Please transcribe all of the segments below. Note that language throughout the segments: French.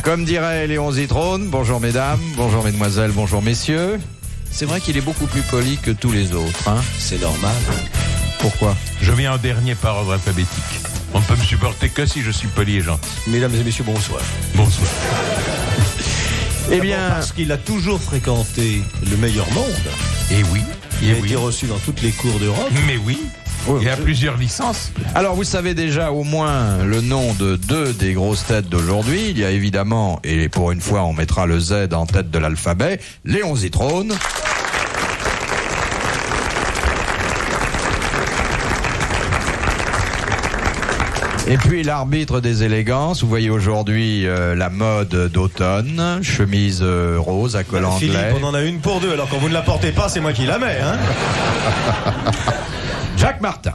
Comme dirait Léon Zitrone, bonjour mesdames, bonjour mesdemoiselles, bonjour messieurs. C'est vrai qu'il est beaucoup plus poli que tous les autres, hein. C'est normal. Pourquoi ? Je viens en dernier par ordre alphabétique. On ne peut me supporter que si je suis poli et gentil. Mesdames et messieurs, bonsoir. Bonsoir. Eh bien, Parce qu'il a toujours fréquenté le meilleur monde. Et oui. Il Et a oui. été reçu dans toutes les cours d'Europe. Mais oui. Il a plusieurs licences. alors vous savez déjà au moins le nom de deux des grosses têtes d'aujourd'hui. Il y a évidemment, et pour une fois on mettra le Z en tête de l'alphabet, Léon Zitrone. Et puis l'arbitre des élégances, vous voyez aujourd'hui la mode d'automne, chemise rose à col anglais. Philippe, on en a une pour deux, alors quand vous ne la portez pas, c'est moi qui la mets, hein. Jacques Martin.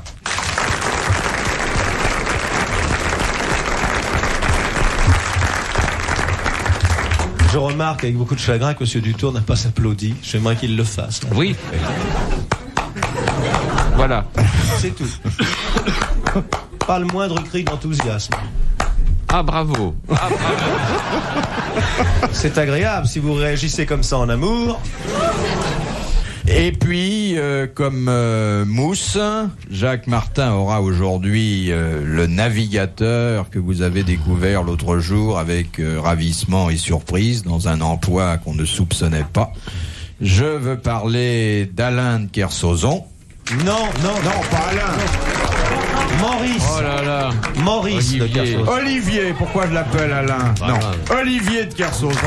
Je remarque avec beaucoup de chagrin que M. Dutour n'a pas s'applaudi. J'aimerais qu'il le fasse. Oui. Voilà. C'est tout. Pas le moindre cri d'enthousiasme. Ah, bravo. Ah, bravo. C'est agréable si vous réagissez comme ça en amour. Et puis, comme mousse, Jacques Martin aura aujourd'hui le navigateur que vous avez découvert l'autre jour avec ravissement et surprise dans un emploi qu'on ne soupçonnait pas. Je veux parler d'Alain de Kersauzon. Non, pas Alain. Maurice. Oh là là. Maurice de Olivier. Kersauzon. Olivier, pourquoi je l'appelle Alain ? Pas Non, grave. Olivier de Kersauzon.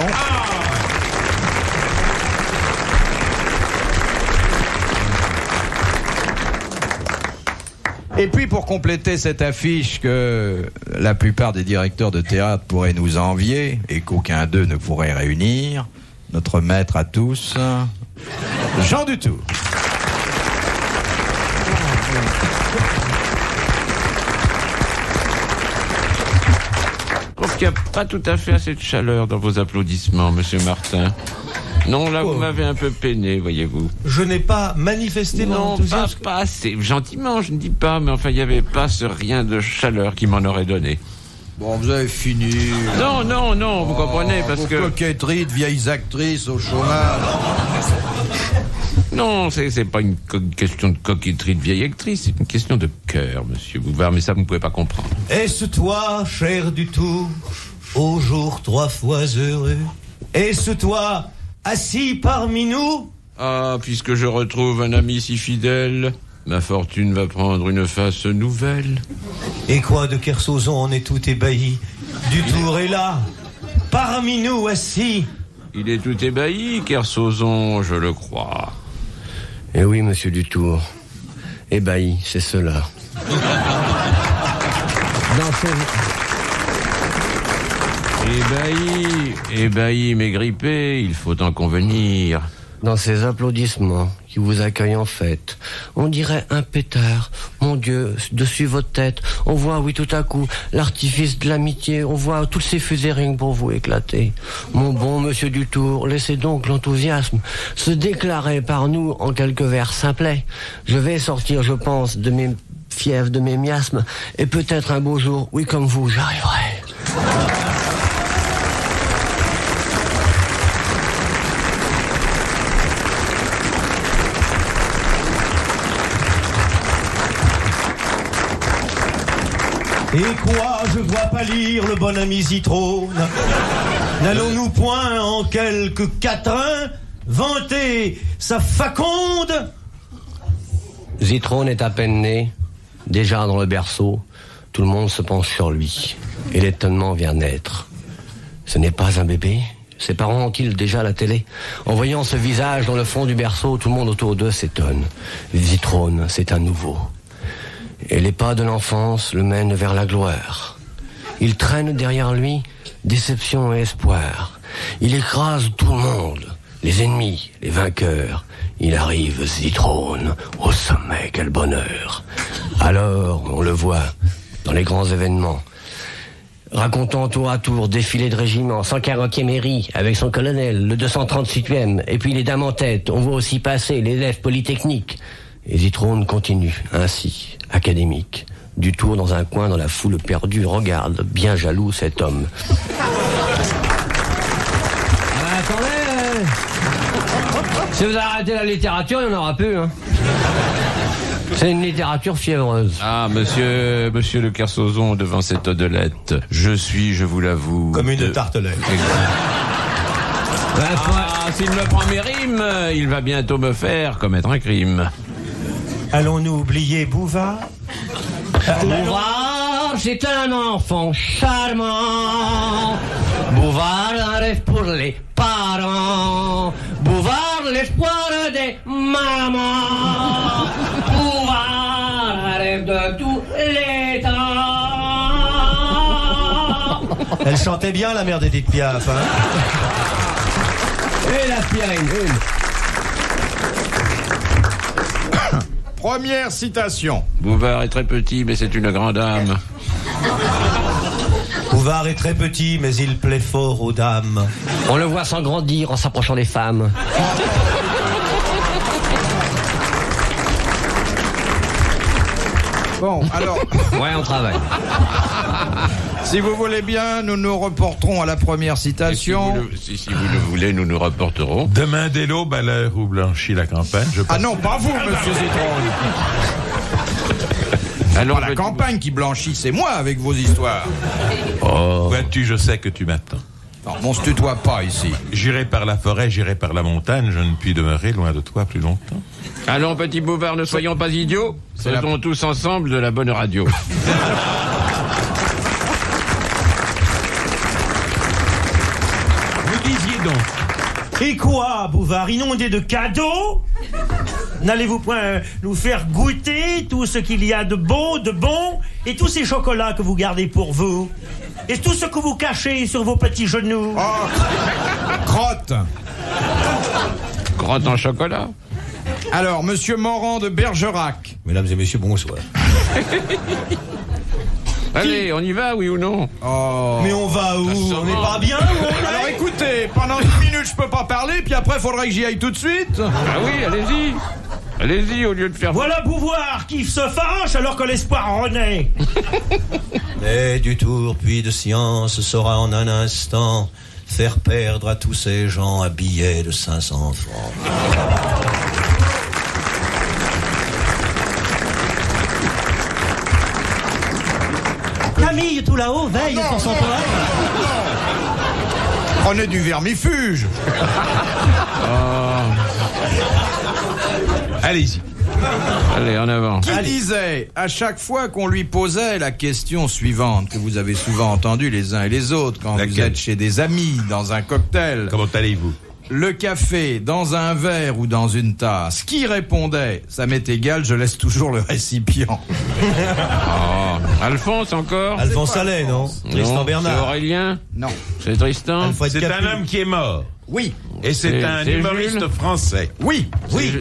Et puis pour compléter cette affiche que la plupart des directeurs de théâtre pourraient nous envier et qu'aucun d'eux ne pourrait réunir, notre maître à tous, Jean Dutour. Je trouve qu'il n'y a pas tout à fait assez de chaleur dans vos applaudissements, monsieur Martin. Non, là, vous m'avez un peu peiné, voyez-vous. Je n'ai pas manifesté mon Non, enthousiasme. pas assez. Gentiment, je ne dis pas, mais enfin, il n'y avait pas ce rien de chaleur qui m'en aurait donné. Bon, vous avez fini. Non, vous comprenez, parce Vos que... coquetteries de vieilles actrices au chômage. Non, c'est pas une question de coquetterie de vieille actrice, c'est une question de cœur, monsieur Bouvard, mais ça, vous ne pouvez pas comprendre. Est-ce toi, cher Dutour, au jour 3 fois heureux? Est-ce toi, assis parmi nous? Ah, puisque je retrouve un ami si fidèle, ma fortune va prendre une face nouvelle. Et quoi de Kersauzon, on est tout ébahi. Dutour est là, parmi nous, assis. Il est tout ébahi, Kersauzon, je le crois. Eh oui, monsieur Dutour. Ébahi, c'est cela. Ébahi, mais grippé, il faut en convenir. Dans ces applaudissements qui vous accueillent en fête, on dirait un pétard. Mon Dieu, dessus votre tête, on voit, oui, tout à coup, l'artifice de l'amitié, on voit toutes ces fusées rien que pour vous éclater. Mon bon monsieur Dutour, laissez donc l'enthousiasme se déclarer par nous en quelques vers simplets. Je vais sortir, je pense, de mes fièvres, de mes miasmes, et peut-être un beau jour, oui, comme vous, j'arriverai. Et quoi, je vois pâlir le bon ami Zitrone. N'allons-nous point en quelques quatrains vanter sa faconde? Zitrone est à peine né, déjà dans le berceau, tout le monde se penche sur lui, et l'étonnement vient naître. Ce n'est pas un bébé? Ses parents ont-ils déjà la télé? En voyant ce visage dans le fond du berceau, tout le monde autour d'eux s'étonne. Zitrone, c'est un nouveau. Et les pas de l'enfance le mènent vers la gloire. Il traîne derrière lui déception et espoir. Il écrase tout le monde, les ennemis, les vainqueurs. Il arrive, Zitrone, au sommet, quel bonheur. Alors, on le voit dans les grands événements, racontant tour à tour défilé de régiments, 140e Héry avec son colonel, le 238e, et puis les dames en tête. On voit aussi passer l'élève polytechnique. Et Zitrone continue, ainsi, académique. Dutour dans un coin dans la foule perdue regarde, bien jaloux, cet homme. Si vous arrêtez la littérature, il n'y en aura plus. Hein. C'est une littérature fiévreuse. Ah, monsieur le Kersozon, devant cette odelette, je vous l'avoue... Comme une tartelette. Ah, s'il me prend mes rimes, il va bientôt me faire commettre un crime. Allons-nous oublier Bouvard? Bouvard, c'est un enfant charmant. Bouvard, un rêve pour les parents. Bouvard, l'espoir des mamans. Bouvard, un rêve de tous les temps. Elle chantait bien, la mère d'Edith Piaf, hein? Et la Pierrine, Première citation. Bouvard est très petit, mais c'est une grande âme. Bouvard est très petit, mais il plaît fort aux dames. On le voit s'engrandir en s'approchant des femmes. Bon, alors, Ouais, on travaille. si vous voulez bien, nous nous reporterons à la première citation. Si vous le voulez, nous nous reporterons. Demain dès l'aube, à l'heure où blanchit la campagne, je Ah passe. non, pas vous, monsieur Zitrone. Alors, Pas la campagne qui blanchit, c'est moi avec vos histoires. Vois-tu, je sais que tu m'attends. Non, on se tutoie pas ici. J'irai par la forêt, j'irai par la montagne, je ne puis demeurer loin de toi plus longtemps. Allons, petit Bouvard, ne soyons pas idiots. Faisons tous ensemble de la bonne radio. Vous disiez donc. Et quoi, Bouvard, inondé de cadeaux? N'allez-vous point nous faire goûter tout ce qu'il y a de beau, de bon, et tous ces chocolats que vous gardez pour vous? Et tout ce que vous cachez sur vos petits genoux? Oh, crotte. Crotte en chocolat. Alors, monsieur Morand de Bergerac. Mesdames et messieurs, bonsoir. Allez, on y va, oui ou non? Oh. Mais on va où? On n'est pas bien où on est? Alors écoutez, pendant 10 minutes je peux pas parler, puis après faudrait que j'y aille tout de suite. Ah oui, allez-y. Allez-y, au lieu de faire... Voilà Bouvard qui se fâche alors que l'espoir renaît. Mais du tour puis de science saura en un instant faire perdre à tous ces gens un billet de 500 francs. Camille, tout là-haut, veille sur son poème. Prenez du vermifuge. Allez-y. Allez, en avant. Qui disait, à chaque fois qu'on lui posait la question suivante, que vous avez souvent entendue les uns et les autres, quand vous Laquelle? êtes chez des amis, dans un cocktail, Comment allez-vous? le café, dans un verre ou dans une tasse, qui répondait, ça m'est égal, je laisse toujours le récipient. Alphonse, encore? Alphonse Sallet, non? Tristan Non, Bernard. c'est Aurélien? Non. C'est Tristan? Alfred C'est Capu. un homme qui est mort. Oui. Et c'est un c'est humoriste Jules français. Oui.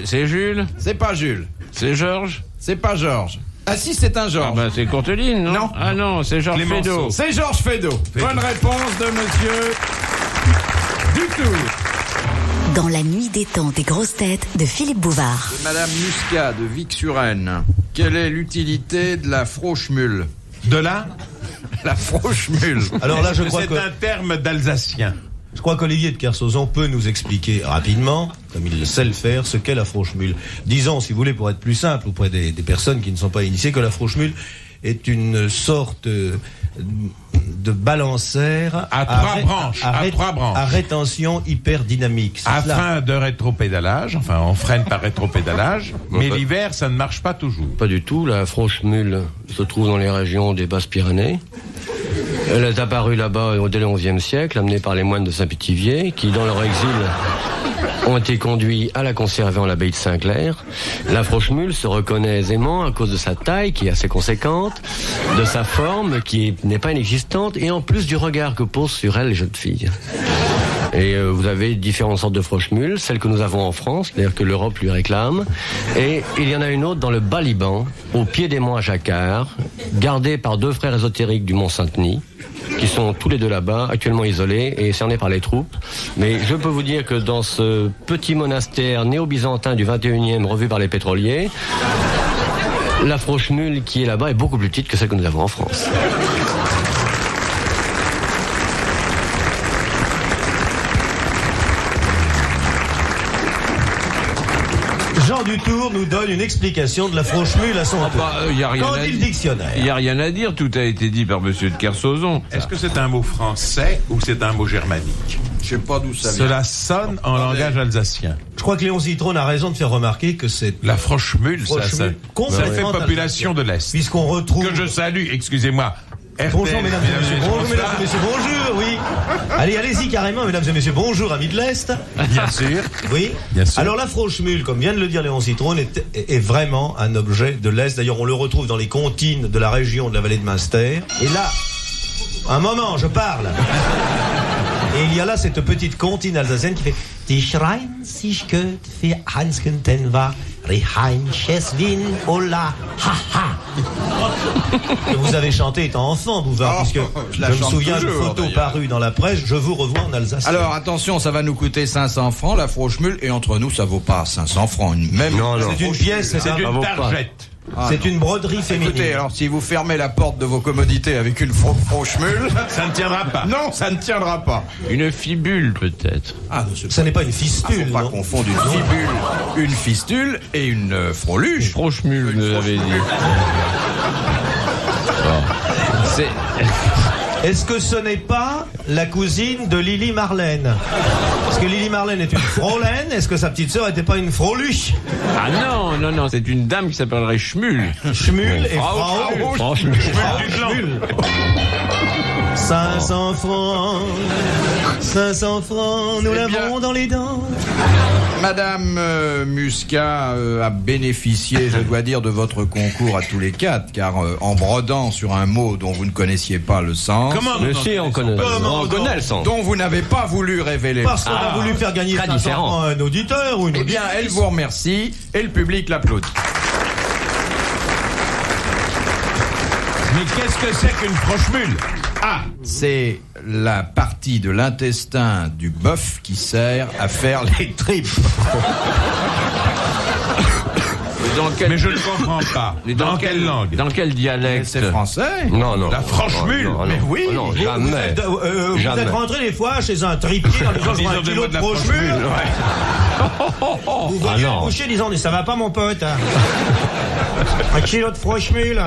C'est Jules? C'est pas Jules. C'est Georges? C'est pas Georges. Ah si, c'est un Ah Georges. bah c'est Courteline, non? Non. Ah non, c'est Georges Clémenceau. Feydeau. C'est Georges Feydeau. Bonne réponse de monsieur Dutour. Dans la nuit des temps des grosses têtes de Philippe Bouvard. Madame Muscat de Vic-sur-Aisne. Quelle est l'utilité de la froche-mule? De là, La froche-mule. Alors là, je crois c'est que... un terme d'alsacien. Je crois qu'Olivier de Kersauzon peut nous expliquer rapidement, comme il le sait le faire, ce qu'est la froche-mule. Disons, si vous voulez, pour être plus simple, auprès des personnes qui ne sont pas initiées, que la froche-mule est une sorte de balancière À trois branches, à trois branches. à rétention hyperdynamique. C'est cela. Afin de rétropédalage, enfin on freine par rétropédalage, mais bah- l'hiver ça ne marche pas toujours. Pas du tout. La Franche-Mule se trouve dans les régions des Basses-Pyrénées. Elle est apparue là-bas dès le XIe siècle, amenée par les moines de Saint-Pithiviers, qui, dans leur exil, ont été conduits à la conserver en l'abbaye de Saint-Clair. La Franche-Mule se reconnaît aisément à cause de sa taille, qui est assez conséquente, de sa forme, qui n'est pas inexistante, et en plus du regard que posent sur elle les jeunes filles. Et vous avez différentes sortes de froche-mules, celles que nous avons en France, c'est-à-dire que l'Europe lui réclame. Et il y en a une autre dans le Bas-Liban, au pied des monts à Jacquard, gardée par deux frères ésotériques du mont Saint-Denis, qui sont tous les deux là-bas, actuellement isolés et cernés par les troupes. Mais je peux vous dire que dans ce petit monastère néo-byzantin du 21e revu par les pétroliers, la froche-mule qui est là-bas est beaucoup plus petite que celle que nous avons en France. Jean Dutour nous donne une explication de la froche-mule à son tour. Il n'y a rien Qu'en à dit le dire. dictionnaire? Il n'y a rien à dire, tout a été dit par monsieur de Kersauzon. Est-ce que c'est un mot français ou c'est un mot germanique? Je sais pas d'où ça vient. Cela sonne en langage alsacien. Je crois que Léon Zitrone a raison de faire remarquer que c'est La Froche-Mule, ça fait complètement population de l'Est. puisqu'on retrouve... Que je salue, excusez-moi. Bonjour RTL, mesdames et messieurs, bonjour mesdames et messieurs, bonjour, oui. Allez-y carrément mesdames et messieurs, bonjour amis de l'Est. Bien sûr. Oui. Bien sûr. Alors la froche-mule, comme vient de le dire Léon Zitrone, est vraiment un objet de l'Est. D'ailleurs, on le retrouve dans les comptines de la région de la vallée de Münster. Et là, un moment, je parle. Et il y a là cette petite comptine alsacienne qui fait Die Schrein sich gut für Hanskenten war Reheinches Ola ha ha. Que vous avez chanté étant enfant, Bouvard, puisque je la je me chante souviens de toujours, photos d'ailleurs. parues dans la presse, je vous revois en Alsace. Alors attention, ça va nous coûter 500 francs la froche-mule, et entre nous, ça vaut pas 500 francs. Même Non, non. c'est une pièce, c'est C'est un- une pas. targette. c'est une broderie féminine. Écoutez, alors si vous fermez la porte de vos commodités avec une froche-mule, Ça ne tiendra pas. non, ça ne tiendra pas. Une fibule, peut-être. Ah, non, Ça n'est pas une faut fistule, pas non. confondre une fistule et une froluche. Froche-mule, vous avez dit. Bon. C'est... Est-ce que ce n'est pas la cousine de Lily Marlène? Parce que Lily Marlène est une frolaine, est-ce que sa petite sœur n'était pas une froluche? Ah non, c'est une dame qui s'appellerait Schmul. Schmul et Frau. Franchement. Schmul. 500 francs, 500 francs, nous Eh l'avons bien. dans les dents. Madame Muscat a bénéficié, je dois dire, de votre concours à tous les quatre, car en brodant sur un mot dont vous ne connaissiez pas le sens, Comment Mais si, on connaît. Comment On connaît le sens. dont vous n'avez pas voulu révéler. Parce qu'on a voulu faire gagner très 500 différent. francs à un auditeur ou une Eh bien, auditrice. elle vous remercie et le public l'applaudit. Mais qu'est-ce que c'est qu'une froche-mule? Ah, c'est la partie de l'intestin du bœuf qui sert à faire les tripes. Dans quel... Mais je ne comprends pas. Mais Dans quelle langue? Dans quel dialecte? C'est français. Non, non. La Froche-Mule. Non, non, Mais oui. non, Vous jamais. êtes, vous Jamais. êtes rentré des fois chez un tripier en disant je disant prends un de kilo moi de de la froche-mule. froche-mule, Vous voyez non. le boucher disant mais ça va pas mon pote. Hein. Un kilo de froche-mule.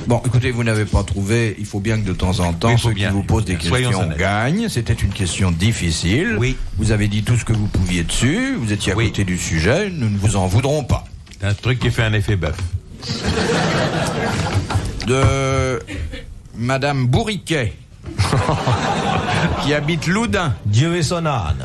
Bon, écoutez, vous n'avez pas trouvé. Il faut bien que de temps en temps, Oui, il faut ceux qui bien. vous posent des Soyons questions honnêtes. gagnent. C'était une question difficile. Oui. Vous avez dit tout ce que vous pouviez dessus. Vous étiez à Oui. côté du sujet. Nous ne vous en voudrons pas. C'est un truc qui fait un effet bœuf. De Madame Bourriquet, qui habite Loudun. Dieu est son âne.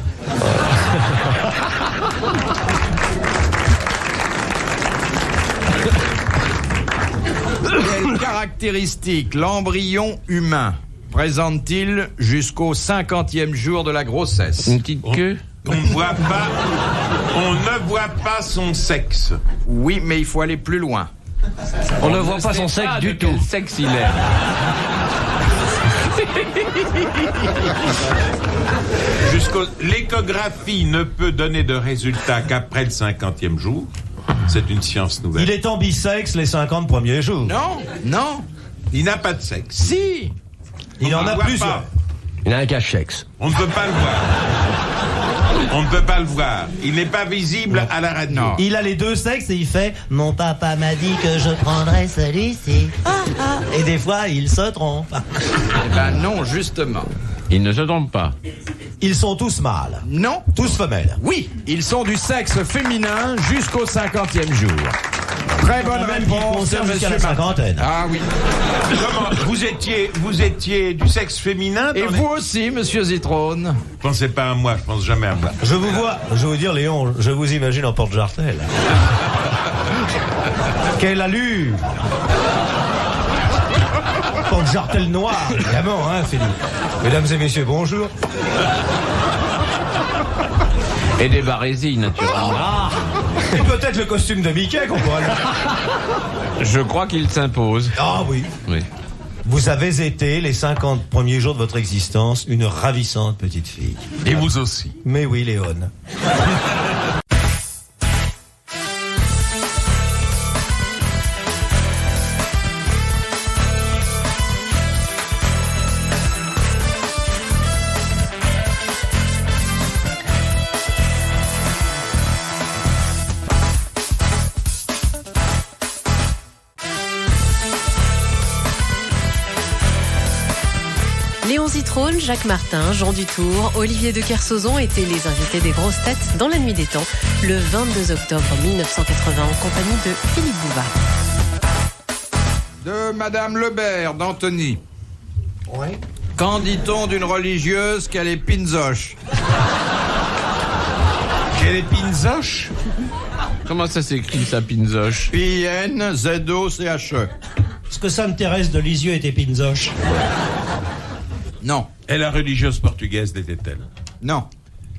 Quelles caractéristiques l'embryon humain présente-t-il jusqu'au 50e jour de la grossesse? Une petite queue? On ne voit pas son sexe. Oui, mais il faut aller plus loin. On ne voit pas son sexe du tout. Quel sexe il est? L'échographie ne peut donner de résultat qu'après le 50e jour. C'est une science nouvelle. Il est ambisexe les 50 premiers jours. Non, non, Il n'a pas de sexe. si. Il en On a le voit plusieurs. pas. Il a un cache-sexe. On ne peut pas le voir. On ne peut pas le voir. Il n'est pas visible à la radio. Non. Il a les deux sexes et il fait mon papa m'a dit que je prendrais celui-ci. Ah, ah. Et des fois il se trompe. Eh ben non, justement. Il ne se trompe pas. Ils sont tous mâles, Non. tous femelles. Oui, ils sont du sexe féminin jusqu'au 50e jour. Très bonne Même qui réponse, concerne jusqu'à monsieur la Martin. cinquantaine. Ah oui. Comment vous étiez du sexe féminin Et dans vous aussi, monsieur Zitrone. Pensez pas à moi, je pense jamais à moi. Je vous vois, je vais vous dire Léon, je vous imagine en porte-jartel. Quelle allure! Porte-jartel noir, évidemment, hein, Philippe. Mesdames et messieurs, bonjour. Et des barésies, naturellement. Et peut-être le costume de Mickey qu'on pourra le... Je crois qu'il s'impose. Ah oui. Oui. Vous avez été, les 50 premiers jours de votre existence, une ravissante petite fille. Et vous aussi. Mais oui, Léone. Zitrone, Jacques Martin, Jean Dutour, Olivier de Kersauzon étaient les invités des grosses têtes dans la nuit des temps, le 22 octobre 1980 en compagnie de Philippe Bouvard. De Madame Lebert, d'Antony. Oui. Qu'en dit-on d'une religieuse qu'elle est pinzoche? Quelle est Pinzoche? Comment ça s'écrit, ça, Pinzoche? Pinzoche. Est-ce que Sainte Thérèse de Lisieux était pinzoche? Non, Et la religieuse portugaise l'était-elle? non.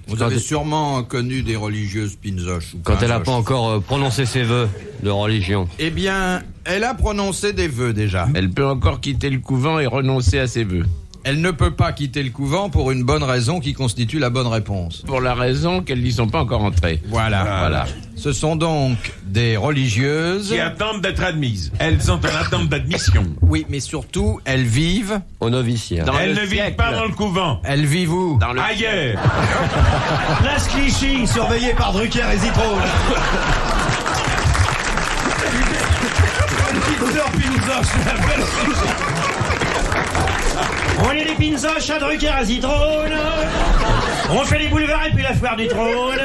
Vous Quand avez elle- sûrement connu des religieuses pinzoches. ou Quand elle n'a pinzoches. pas encore prononcé ses vœux de religion. Eh bien, elle a prononcé des vœux déjà. Elle peut encore quitter le couvent et renoncer à ses vœux. Elle ne peut pas quitter le couvent pour une bonne raison qui constitue la bonne réponse. Pour la raison qu'elles n'y sont pas encore entrées. Voilà. Ce sont donc des religieuses. Qui attendent d'être admises. Elles sont en attente d'admission. Oui, mais surtout, elles vivent. Au noviciat. Dans Elles le ne vivent siècle. pas dans le couvent. Elles vivent où? Dans le Ailleurs. Place Clichy, Surveillé par Drucker et Zitrone. on est des pinzoches à Drucker à Zitrone. On fait les boulevards et puis la foire du trône.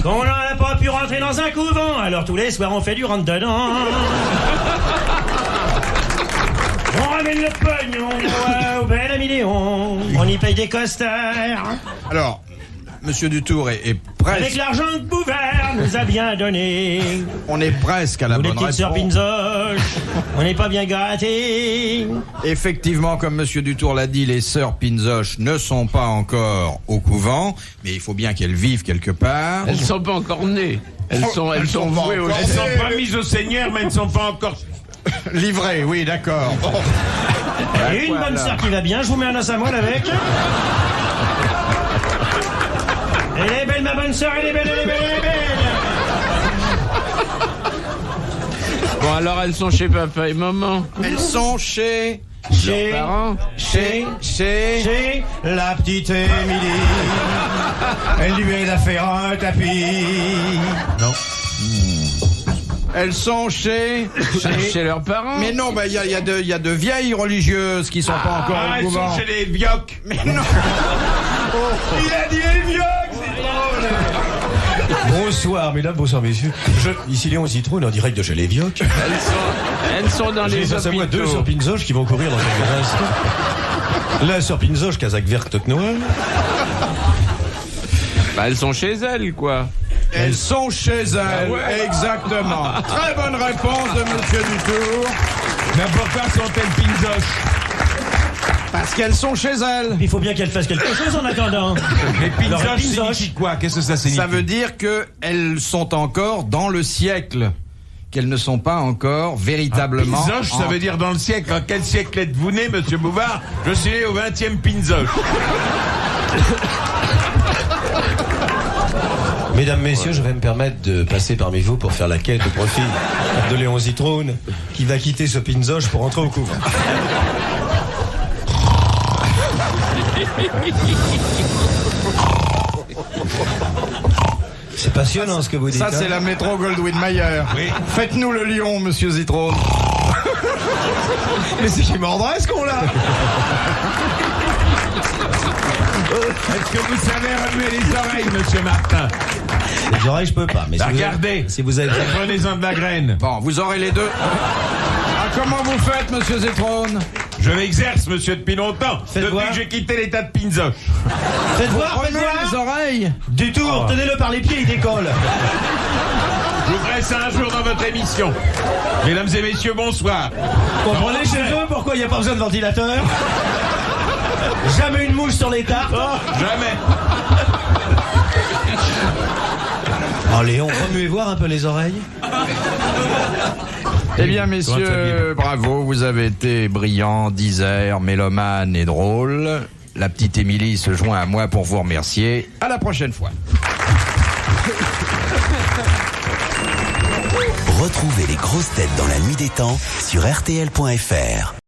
On n'a pas pu rentrer dans un couvent, alors tous les soirs on fait du rentre-dedans. On ramène le pognon au bel Amidéon. On y paye des costards. Alors, Monsieur Dutour est Avec presque. l'argent que Bouvard nous a bien donné. On est presque à la Nous les bonne petites sœurs réponse. pinzoches, on n'est pas bien gâtés. Effectivement, comme Monsieur Dutour l'a dit, les sœurs Pinzoche ne sont pas encore au couvent, mais il faut bien qu'elles vivent quelque part. Elles ne sont pas encore nées. Elles sont vouées au Elles sont pas mises au Seigneur, mais elles ne sont pas encore... Livrées, oui, d'accord. Et une bonne sœur qui va bien, je vous mets un os à moelle avec. Elle est belle, ma bonne sœur, elle est belle, elle est belle, elle est belle. Bon, alors elles sont chez papa et maman. Elles sont chez Chez, Parents. chez La petite Émilie. Elle lui a fait un tapis. Non. Elles sont chez Chez leurs parents. Mais non, bah il y a de vieilles religieuses qui sont pas encore au elles couvent. sont chez les vioques. Mais non. Il a dit les vioques, c'est drôle. Bonsoir, mesdames, bonsoir, messieurs. Ici Léon Zitrone en direct de chez les Vioques. Elles sont dans J'ai les face à moi deux hôpitaux. sœurs Pinzoches qui vont courir dans quelques instants. La sœur Pinzoche, Kazakh vert, toque noire. Bah, elles sont chez elles, quoi. Elles sont chez elles, exactement. Très bonne réponse de Monsieur Dutour. Mais pourquoi sont-elles Pinzoches? Parce qu'elles sont chez elles. Il faut bien qu'elle fasse quelque chose en attendant. Mais Alors, Pinzoche Pinzoche. signifie quoi? Qu'est-ce que ça signifie? Ça veut dire qu'elles sont encore dans le siècle. Qu'elles ne sont pas encore véritablement. Pinzoche, ça veut dire dans le siècle. En quel siècle êtes-vous né, monsieur Bouvard? Je suis né au 20e Pinzoche. Mesdames, messieurs, je vais me permettre de passer parmi vous pour faire la quête au profit de Léon Zitrone, qui va quitter ce Pinzoche pour entrer au couvent. C'est passionnant ce que vous dites. Ça, hein. c'est la métro Goldwyn Mayer. Oui. Faites-nous le lion, Monsieur Zitrone. Mais c'est qui mordrait ce con là? Est-ce que vous savez remuer les oreilles, monsieur Martin? Les oreilles, je peux pas. Mais si vous avez- Regardez. si vous avez... Prenez-en de la graine. Bon, vous aurez les deux. Ah, comment vous faites, Monsieur Zitrone? Je m'exerce, monsieur, depuis longtemps. Faites Depuis voir. que j'ai quitté l'état de Pinzoche. Faites voir, faites Remuez les voir. oreilles. Du tour, tenez-le par les pieds, il décolle. Je vous ferai ça un jour dans votre émission. Mesdames et messieurs, bonsoir. Comprenez chez eux pourquoi il n'y a pas besoin de ventilateur? Jamais une mouche sur les tartes. Jamais. Oh Léon, remuez voir un peu les oreilles. Eh bien, Comment ça messieurs, bravo, vous avez été brillants, disert, mélomane et drôle. La petite Émilie se joint à moi pour vous remercier. À la prochaine fois. Retrouvez les grosses têtes dans la nuit des temps sur RTL.fr.